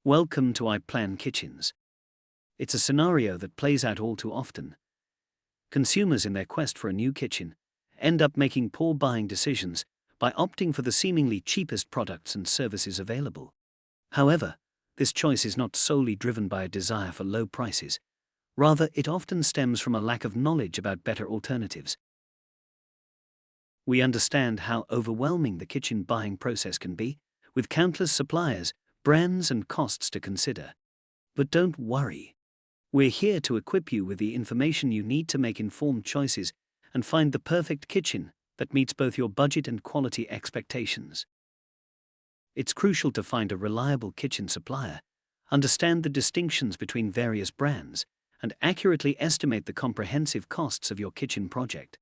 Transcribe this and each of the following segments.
Welcome to I Plan Kitchens. It's a scenario that plays out all too often. Consumers, in their quest for a new kitchen, end up making poor buying decisions by opting for the seemingly cheapest products and services available. However, this choice is not solely driven by a desire for low prices. Rather, it often stems from a lack of knowledge about better alternatives. We understand how overwhelming the kitchen buying process can be, with countless suppliers, brands, and costs to consider. But don't worry. We're here to equip you with the information you need to make informed choices and find the perfect kitchen that meets both your budget and quality expectations. It's crucial to find a reliable kitchen supplier, understand the distinctions between various brands, and accurately estimate the comprehensive costs of your kitchen project.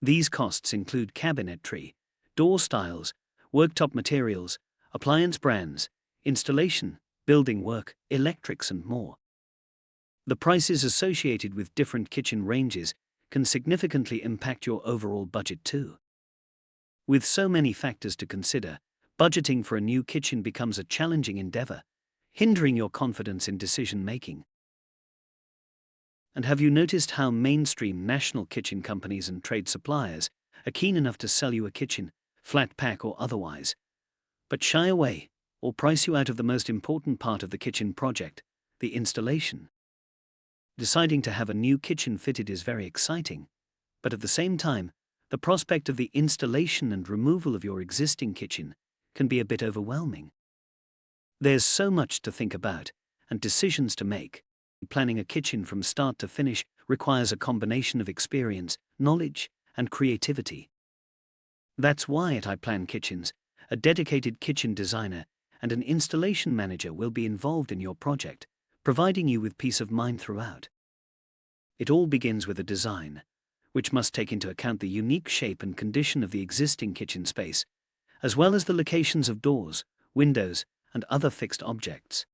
These costs include cabinetry, door styles, worktop materials, appliance brands, installation, building work, electrics, and more. The prices associated with different kitchen ranges can significantly impact your overall budget too. With so many factors to consider, budgeting for a new kitchen becomes a challenging endeavor, hindering your confidence in decision-making. And have you noticed how mainstream national kitchen companies and trade suppliers are keen enough to sell you a kitchen, flat pack or otherwise, but shy away or price you out of the most important part of the kitchen project, the installation? Deciding to have a new kitchen fitted is very exciting, but at the same time, the prospect of the installation and removal of your existing kitchen can be a bit overwhelming. There's so much to think about and decisions to make. Planning a kitchen from start to finish requires a combination of experience, knowledge, and creativity. That's why at I Plan Kitchens, a dedicated kitchen designer and an installation manager will be involved in your project, providing you with peace of mind throughout. It all begins with a design, which must take into account the unique shape and condition of the existing kitchen space, as well as the locations of doors, windows, and other fixed objects.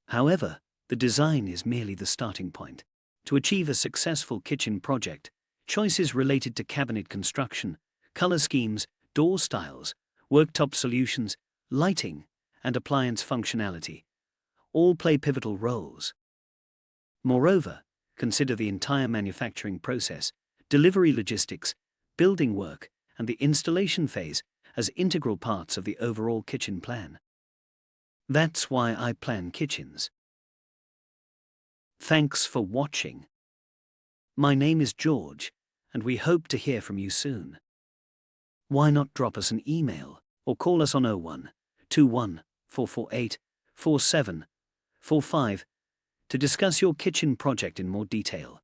However, the design is merely the starting point. To achieve a successful kitchen project, choices related to cabinet construction, color schemes, door styles, worktop solutions, lighting, and appliance functionality all play pivotal roles. Moreover, consider the entire manufacturing process, delivery logistics, building work, and the installation phase as integral parts of the overall kitchen plan. That's why I Plan Kitchens. Thanks for watching. My name is George, and we hope to hear from you soon. Why not drop us an email or call us on 01 21 448 4745 to discuss your kitchen project in more detail.